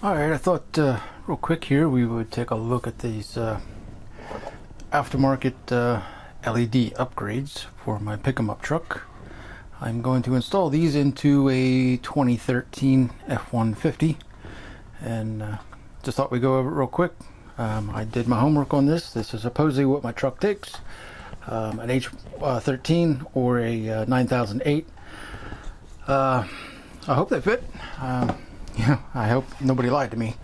Alright, I thought real quick here we would take a look at these aftermarket LED upgrades for my pick-em-up truck. I'm going to install these into a 2013 F-150, and just thought we'd go over it real quick. I did my homework on this. This is supposedly what my truck takes, an H13 or a 9008. I hope they fit. Yeah, I hope nobody lied to me.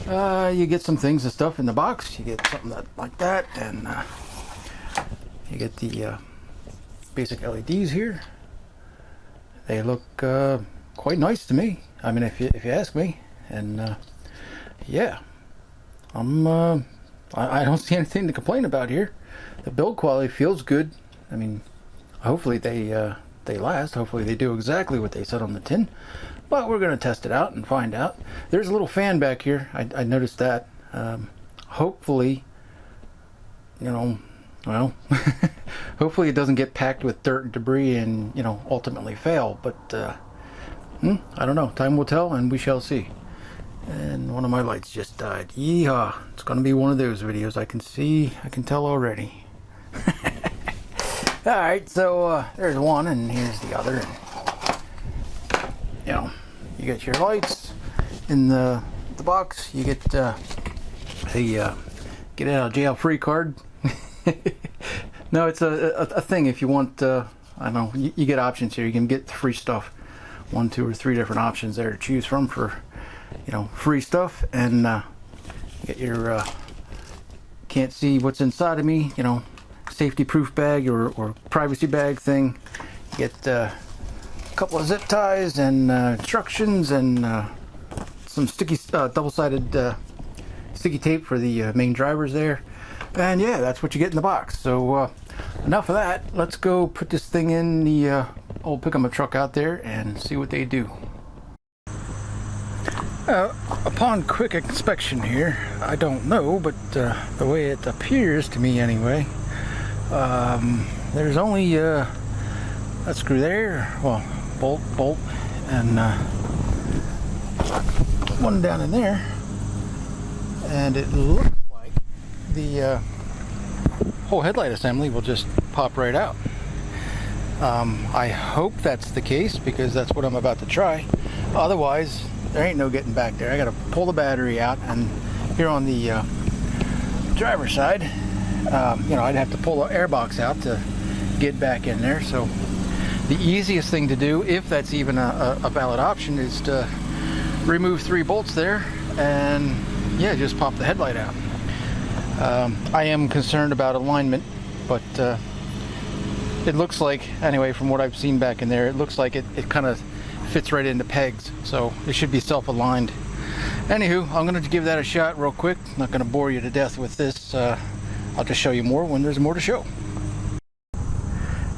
You get some things and stuff in the box. You get something like that, and you get the basic LEDs here. They look quite nice to me. I mean, if you ask me. And yeah, I don't see anything to complain about here. The build quality feels good. I mean, hopefully they last. Hopefully they do exactly what they said on the tin. But we're going to test it out and find out. There's a little fan back here. I noticed that. Hopefully, you know, well, hopefully it doesn't get packed with dirt and debris and, you know, ultimately fail. But I don't know. Time will tell, and we shall see. And one of my lights just died. Yeehaw. It's going to be one of those videos. I can tell already. Alright, so there's one, and here's the other. You know, you get your lights in the box. You get a get out of jail free card. No, it's a thing. If you want, I don't know, you get options here. You can get free stuff. 1, 2, or 3 different options there to choose from for, you know, free stuff. And you get your can't see what's inside of me, you know, safety proof bag or privacy bag thing. You get couple of zip ties and instructions and some sticky double-sided sticky tape for the main drivers there. And yeah, that's what you get in the box. So enough of that. Let's go put this thing in the old pick-em-up truck out there and see what they do. Upon quick inspection here, I don't know, but the way it appears to me anyway, there's only a screw there, well, bolt, and one down in there, and it looks like the whole headlight assembly will just pop right out. I hope that's the case, because that's what I'm about to try. Otherwise, there ain't no getting back there. I gotta pull the battery out, and here on the driver's side, you know, I'd have to pull the air box out to get back in there. So the easiest thing to do, if that's even a valid option, is to remove 3 bolts there and yeah, just pop the headlight out. I am concerned about alignment, but it looks like, anyway, from what I've seen back in there, it looks like it kind of fits right into pegs, so it should be self-aligned. Anywho, I'm going to give that a shot real quick. I'm not going to bore you to death with this. I'll just show you more when there's more to show.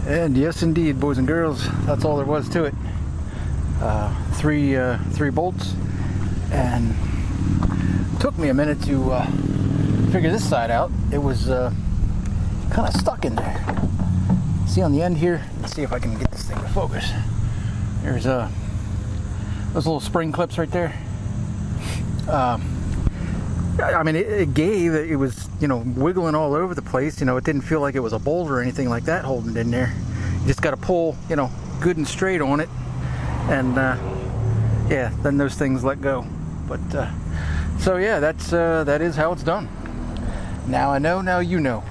And yes, indeed, boys and girls, that's all there was to it. 3 bolts, and took me a minute to figure this side out. It was kind of stuck in there. See on the end here? Let's see if I can get this thing to focus. There's those little spring clips right there. I mean, it was, you know, wiggling all over the place. You know, it didn't feel like it was a boulder or anything like that holding it in there. You just got to pull, you know, good and straight on it, and yeah, then those things let go. But so yeah, that is how it's done. Now I know. Now you know.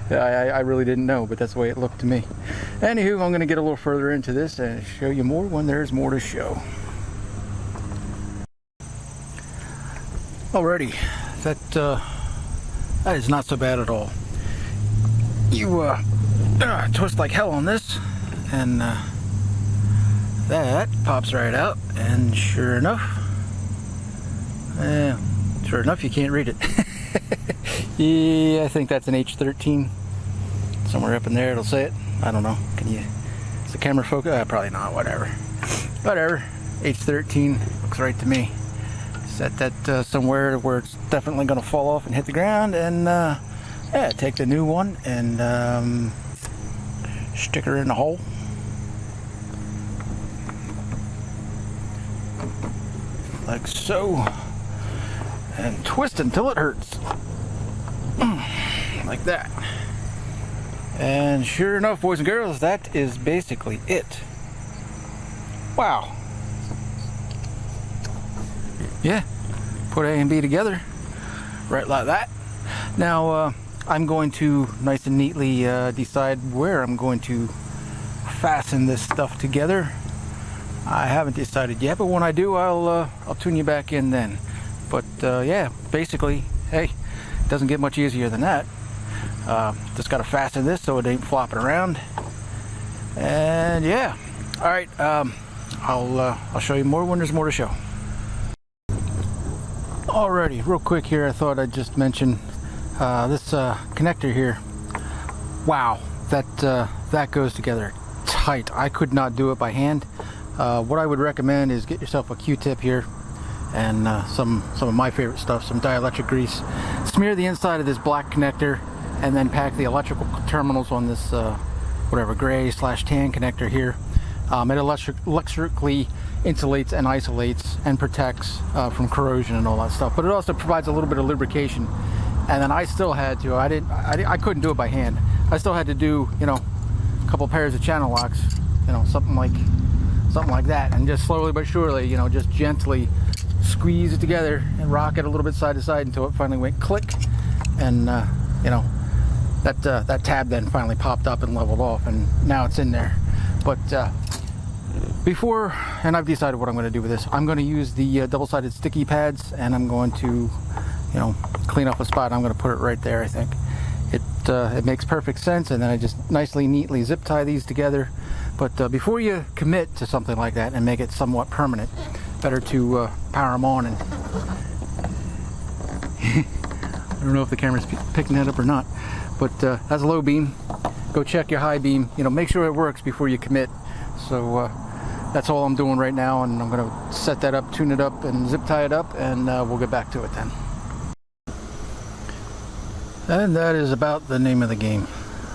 I really didn't know, but that's the way it looked to me. Anywho, I'm going to get a little further into this and show you more when there's more to show. Alrighty, that is not so bad at all. You twist like hell on this, and that pops right out, and sure enough, you can't read it. Yeah, I think that's an H13. Somewhere up in there it'll say it. I don't know. Can you? Is the camera focus? Probably not. Whatever. H13 looks right to me. Set that somewhere where it's definitely going to fall off and hit the ground, and yeah, take the new one and stick her in the hole. like so, and twist until it hurts, like that. And sure enough, boys and girls, that is basically it. Wow. Yeah, put A and B together, right like that. Now I'm going to nice and neatly decide where I'm going to fasten this stuff together. I haven't decided yet, but when I do, I'll tune you back in then. But yeah, basically, hey, it doesn't get much easier than that. Just got to fasten this so it ain't flopping around. And yeah, all right. I'll show you more when there's more to show. Alrighty, real quick here, I thought I'd just mention this connector here. Wow, that goes together tight. I could not do it by hand. What I would recommend is get yourself a Q-tip here and some of my favorite stuff, some dielectric grease. Smear the inside of this black connector and then pack the electrical terminals on this whatever gray/tan connector here. It electrically insulates and isolates and protects from corrosion and all that stuff, but it also provides a little bit of lubrication. And then I still had to, I couldn't do it by hand. I still had to do, you know, a couple pairs of channel locks, you know, something like that, and just slowly but surely, you know, just gently squeeze it together and rock it a little bit side to side until it finally went click, and you know, that tab then finally popped up and leveled off, and now it's in there. But before, and I've decided what I'm going to do with this. I'm going to use the double-sided sticky pads, and I'm going to, you know, clean up a spot. I'm going to put it right there. I think it makes perfect sense, and then I just nicely, neatly zip tie these together. But before you commit to something like that and make it somewhat permanent, better to power them on. And I don't know if the camera's picking that up or not, but that's a low beam. Go check your high beam. You know, make sure it works before you commit. So that's all I'm doing right now, and I'm going to set that up, tune it up, and zip tie it up, and we'll get back to it then. And that is about the name of the game.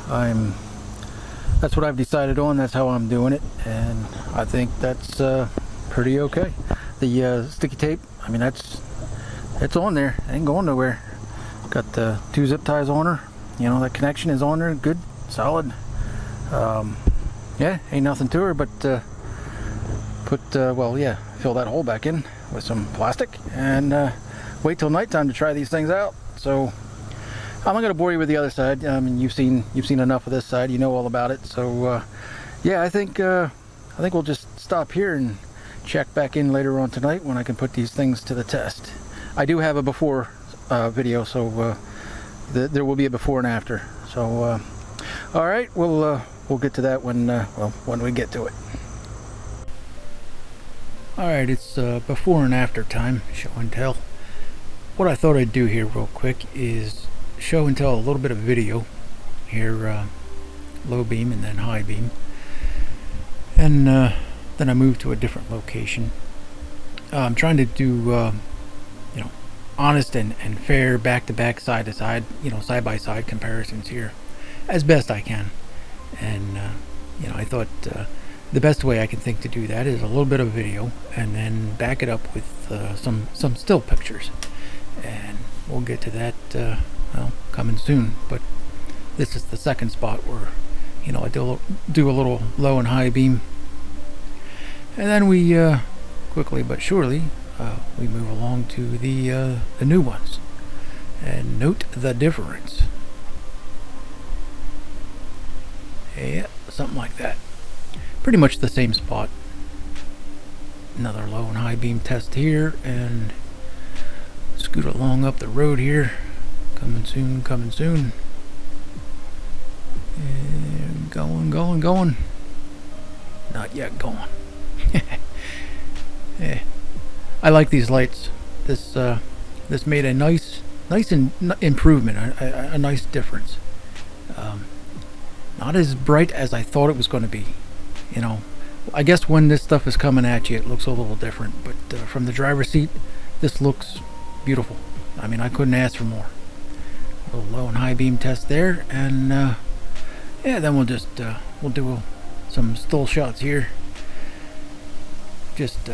That's what I've decided on. That's how I'm doing it, and I think that's pretty okay. The sticky tape, I mean, it's on there. It ain't going nowhere. Got the 2 zip ties on her. You know, that connection is on there, good, solid. Yeah, ain't nothing to her, but well, yeah, fill that hole back in with some plastic, and wait till nighttime to try these things out. So I'm not going to bore you with the other side. I mean, you've seen enough of this side. You know all about it. So yeah, I think we'll just stop here and check back in later on tonight when I can put these things to the test. I do have a before video, so there will be a before and after. So all right, we'll get to that when we get to it. All right, it's before and after time, show and tell. What I thought I'd do here real quick is show and tell a little bit of video here, low beam and then high beam, and then I move to a different location. I'm trying to do you know, honest and fair back-to-back, side-to-side, you know, side-by-side comparisons here as best I can. And you know, I thought the best way I can think to do that is a little bit of video and then back it up with some still pictures, and we'll get to that well, coming soon. But this is the second spot where, you know, I do a little low and high beam, and then we quickly but surely we move along to the new ones, and note the difference. Yeah, something like that. Pretty much the same spot. Another low and high beam test here, and scoot along up the road here. Coming soon, coming soon. And going. Not yet going. Yeah. I like these lights. This made a nice improvement, a nice difference. Not as bright as I thought it was going to be. You know, I guess when this stuff is coming at you, it looks a little different. But from the driver's seat, this looks beautiful. I mean, I couldn't ask for more. A little low and high beam test there, and yeah, then we'll just we'll do some still shots here. Just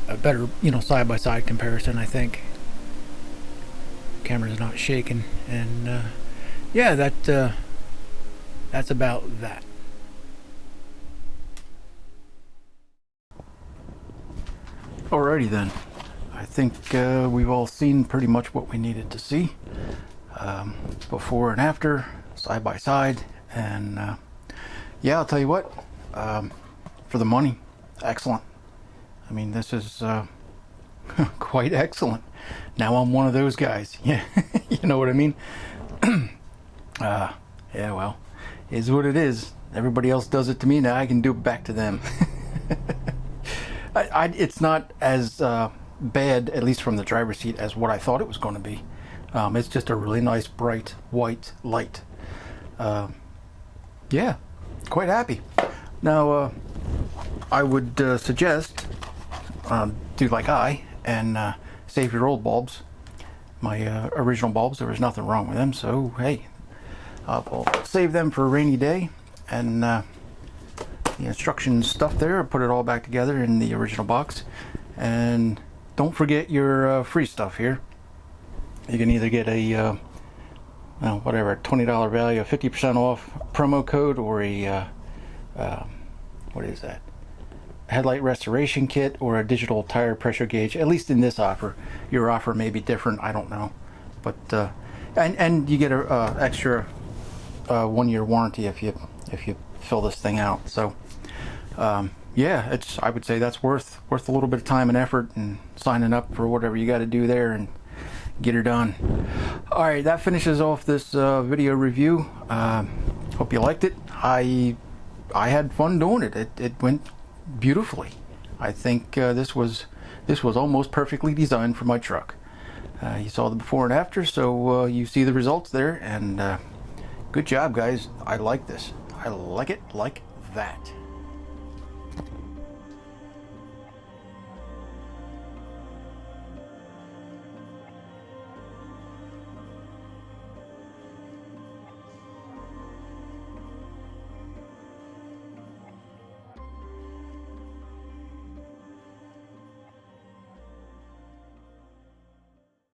a better, side-by-side comparison, I think. Camera's not shaking, and yeah, that's about that. Alrighty then. I think we've all seen pretty much what we needed to see. Before and after, side by side, and yeah, I'll tell you what, for the money, excellent. I mean, this is quite excellent. Now I'm one of those guys. Yeah, you know what I mean? Yeah, well, is what it is. Everybody else does it to me, now I can do it back to them. It's not as bad, at least from the driver's seat, as what I thought it was going to be. It's just a really nice, bright, white light. Yeah, quite happy. Now, I would suggest do like I and save your old bulbs. My original bulbs, there was nothing wrong with them, so hey, I'll save them for a rainy day, and the instructions stuff there, put it all back together in the original box. And don't forget your free stuff here. You can either get a whatever, $20 value, a 50% off promo code, or a what is that, headlight restoration kit, or a digital tire pressure gauge. At least in this offer. Your offer may be different, I don't know, but and you get a extra 1-year warranty if you fill this thing out. So yeah, I would say that's worth a little bit of time and effort, and signing up for whatever you got to do there and get her done. All right, that finishes off this video review. Hope you liked it. I had fun doing it. It went beautifully. I think this was almost perfectly designed for my truck. You saw the before and after, so you see the results there, and good job, guys. I like this. I like it like that.